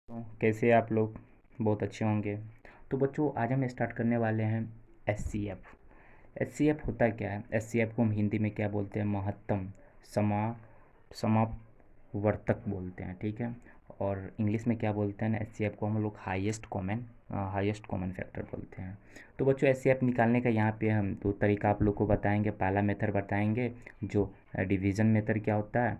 तो कैसे आप लोग? बहुत अच्छे होंगे। तो बच्चों, आज हम स्टार्ट करने वाले हैं एच सी एफ होता क्या है? एच सी एफ को हम हिंदी में क्या बोलते हैं? महत्तम समा समावर्तक बोलते हैं, ठीक है। और इंग्लिश में क्या बोलते हैं ना, एच सी एफ को हम लोग हाईएस्ट कॉमन फैक्टर बोलते हैं। तो बच्चों, एच सी एफ निकालने का यहाँ पे हम दो तरीका आप लोग को बताएंगे। पहला मेथड बताएंगे जो डिवीज़न मेथड क्या होता है,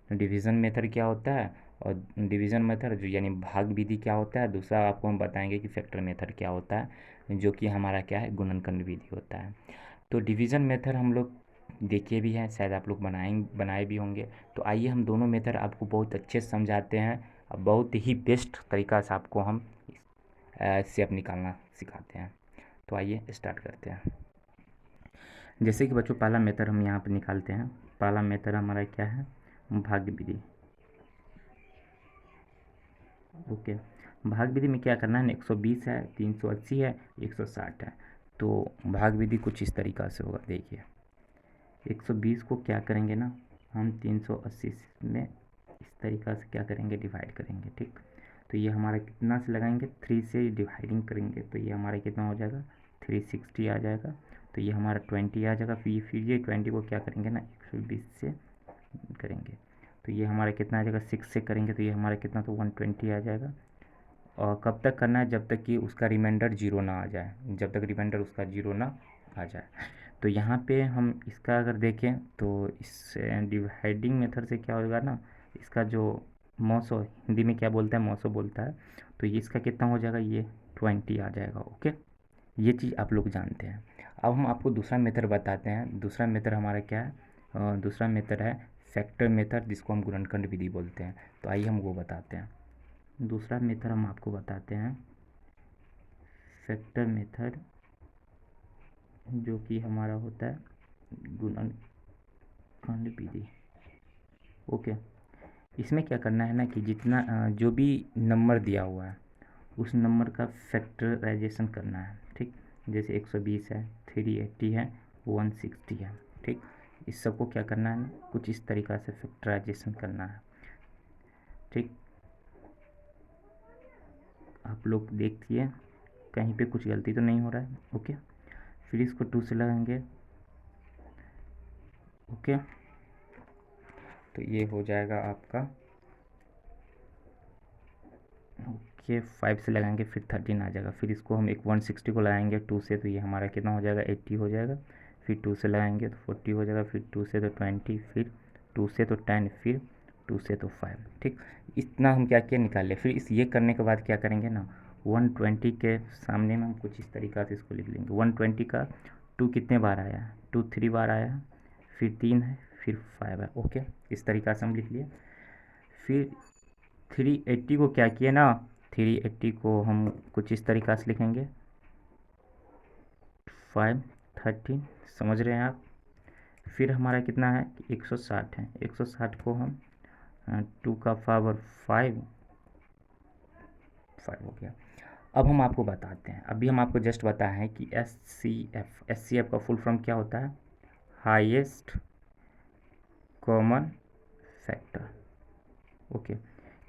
डिवीज़न मेथड क्या होता है, और डिवीज़न मेथड जो यानी भाग विधि क्या होता है। दूसरा आपको हम बताएंगे कि फैक्टर मेथड क्या होता है, जो कि हमारा क्या है, गुणनखंड विधि होता है। तो डिवीज़न मेथड हम लोग देखे भी हैं, शायद आप लोग बनाए भी होंगे। तो आइए हम दोनों मेथड आपको बहुत अच्छे से समझाते हैं और बहुत ही बेस्ट तरीका से आपको हम सेप निकालना सिखाते हैं। तो आइए स्टार्ट करते हैं। जैसे कि बच्चों, पहला मेथड हम यहाँ पर निकालते हैं। पहला मेथड हमारा क्या है? भाग विधि। ओके, भाग विधि में क्या करना है? 120 है, 380 है, 160 है। तो भाग विधि कुछ इस तरीक़ा से होगा। देखिए, 120 को क्या करेंगे ना, हम 380 में इस तरीक़ा से क्या करेंगे, डिवाइड करेंगे, ठीक। तो ये हमारा कितना से लगाएंगे, 3 से डिवाइडिंग करेंगे तो ये हमारा कितना हो जाएगा, 360 आ जाएगा। तो ये हमारा 20 आ जाएगा। फिर ये 20 को क्या करेंगे ना, 120 से करेंगे तो ये हमारा कितना आ जाएगा, 6 से करेंगे तो ये हमारा कितना, तो 120 आ जाएगा। और कब तक करना है? जब तक कि उसका रिमाइंडर जीरो ना आ जाए, जब तक रिमाइंडर उसका जीरो ना आ जाए। तो यहाँ पे हम इसका अगर देखें तो इस डिवाइडिंग मेथड से क्या होगा ना, इसका जो मौसो हिंदी में क्या बोलता है, मौसो बोलता है। तो ये इसका कितना हो जाएगा, ये 20 आ जाएगा। ओके, ये चीज़ आप लोग जानते हैं। अब हम आपको दूसरा मेथड बताते हैं। दूसरा मेथड हमारा क्या है? दूसरा मेथड है फैक्टर मेथड, जिसको हम गुणनखंड विधि बोलते हैं। तो आइए हम वो बताते हैं। दूसरा मेथड हम आपको बताते हैं फैक्टर मेथड, जो कि हमारा होता है गुणनखंड विधि। ओके, इसमें क्या करना है ना कि जितना जो भी नंबर दिया हुआ है उस नंबर का फैक्टराइजेशन करना है, ठीक। जैसे 120 है, 380 है, 160 है, ठीक। इस सबको क्या करना है ना, कुछ इस तरीक़ा से फैक्टराइजेशन करना है, ठीक। आप लोग देखिए कहीं पे कुछ गलती तो नहीं हो रहा है। ओके, फिर इसको 2 से लगाएंगे। ओके, तो ये हो जाएगा आपका। ओके, 5 से लगाएंगे, फिर 13 आ जाएगा। फिर इसको हम एक 160 को लगाएंगे 2 से, तो ये हमारा कितना हो जाएगा, 80 हो जाएगा। फिर 2 से लगाएंगे तो 40 हो जाएगा। फिर 2 से तो 20, फिर 2 से तो 10, फिर 2 से तो 5, ठीक। इतना हम क्या किया, निकाल फिर इस ये करने के बाद क्या करेंगे ना, 120 के सामने में हम कुछ इस तरीक़ा से इसको लिख लेंगे। 120 का 2 कितने बार आया है, 2 3 बार आया है, फिर 3 है, फिर 5 है। ओके, इस तरीक़ा से हम लिख लिए। फिर 380 को क्या किए ना, 380 को हम कुछ इस तरीक़ा से लिखेंगे, 5 13, समझ रहे हैं आप। फिर हमारा कितना है, 160 है। 160 को हम 2 का पावर 5 हो गया। अब हम आपको बताते हैं, अभी हम आपको जस्ट बताए हैं कि एच सी एफ का फुल फॉर्म क्या होता है, हाईएस्ट कॉमन फैक्टर। ओके,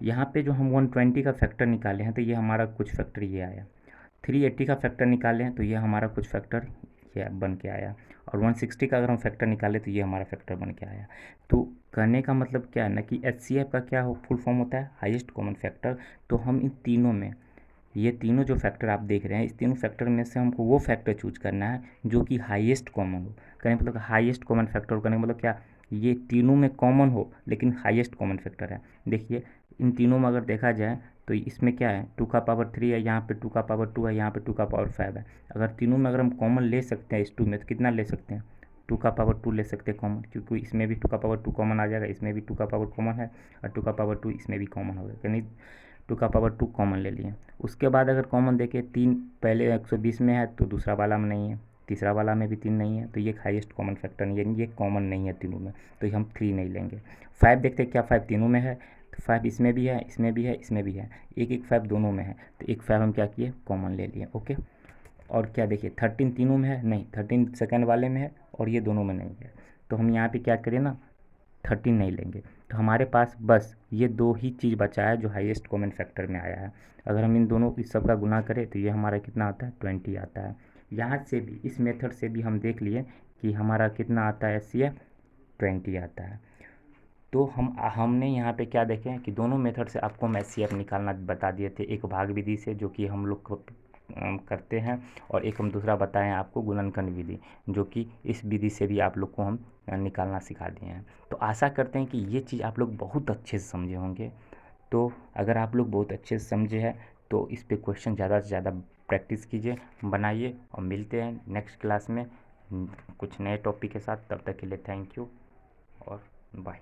यहाँ पे जो हम 120 का फैक्टर निकाले हैं तो ये हमारा कुछ फैक्टर ये आया। 380 का फैक्टर निकाले हैं तो ये हमारा कुछ फैक्टर ये बन के आया। और 160 का अगर हम फैक्टर निकालें तो ये हमारा फैक्टर बन के आया। तो कहने का मतलब क्या है ना कि एच सी एफ का क्या फुल फॉर्म होता है, हाईएस्ट कॉमन फैक्टर। तो हम इन तीनों में, ये तीनों जो फैक्टर आप देख रहे हैं, इस तीनों फैक्टर में से हमको वो फैक्टर चूज करना है जो कि हाईएस्ट कॉमन हो। कहने मतलब हाईएस्ट कॉमन फैक्टर करने का मतलब क्या, ये तीनों में कॉमन हो लेकिन हाईएस्ट कॉमन फैक्टर है। देखिए, इन तीनों में अगर देखा जाए तो इसमें क्या है, 2 का पावर 3 है, यहाँ पे 2 का पावर 2 है, यहाँ पे 2 का पावर 5 है। अगर तीनों में अगर हम कॉमन ले सकते हैं इस 2 में, तो कितना ले सकते हैं, 2 का पावर 2 ले सकते हैं कॉमन, क्योंकि इसमें भी 2 का पावर 2 कॉमन आ जाएगा, इसमें भी 2 का पावर कॉमन है, और 2 का पावर 2 इसमें भी कॉमन होगा, यानी 2 का पावर 2 कॉमन ले लिए। उसके बाद अगर कॉमन देखें, 3 पहले 120 में है तो दूसरा वाला में नहीं है, तीसरा वाला में भी 3 नहीं है, तो ये हाईएस्ट कॉमन फैक्टर नहीं है, यानी ये कॉमन नहीं है तीनों में, तो हम 3 नहीं लेंगे। 5 देखते हैं क्या 5 तीनों में है, तो 5 इसमें भी है, इसमें भी है, इसमें भी है, एक एक 5 दोनों में है, तो एक 5 हम क्या किए, कॉमन ले लिए। ओके, और क्या देखिए, 13 तीनों में है नहीं, 13 सेकंड वाले में है और ये दोनों में नहीं है, तो हम यहाँ पे क्या करें ना, 13 नहीं लेंगे। तो हमारे पास बस ये दो ही चीज़ बचा है जो हाईएस्ट कॉमन फैक्टर में आया है। अगर हम इन दोनों इस सब का गुना करें तो ये हमारा कितना आता है, 20 आता है। यहाँ से भी इस मेथड से भी हम देख लिए कि हमारा कितना आता है, HCF 20 आता है। तो हमने यहाँ पे क्या देखें कि दोनों मेथड से आपको हम HCF निकालना बता दिए थे, एक भाग विधि से जो कि हम लोग को करते हैं, और एक हम दूसरा बताएं आपको गुणनखंड विधि, जो कि इस विधि से भी आप लोग को हम निकालना सिखा दिए हैं। तो आशा करते हैं कि ये चीज़ आप लोग बहुत अच्छे से समझे होंगे। तो अगर आप लोग बहुत अच्छे से समझे हैं तो इस पे क्वेश्चन ज़्यादा से ज़्यादा प्रैक्टिस कीजिए, बनाइए, और मिलते हैं नेक्स्ट क्लास में कुछ नए टॉपिक के साथ। तब तक के लिए थैंक यू और बाय।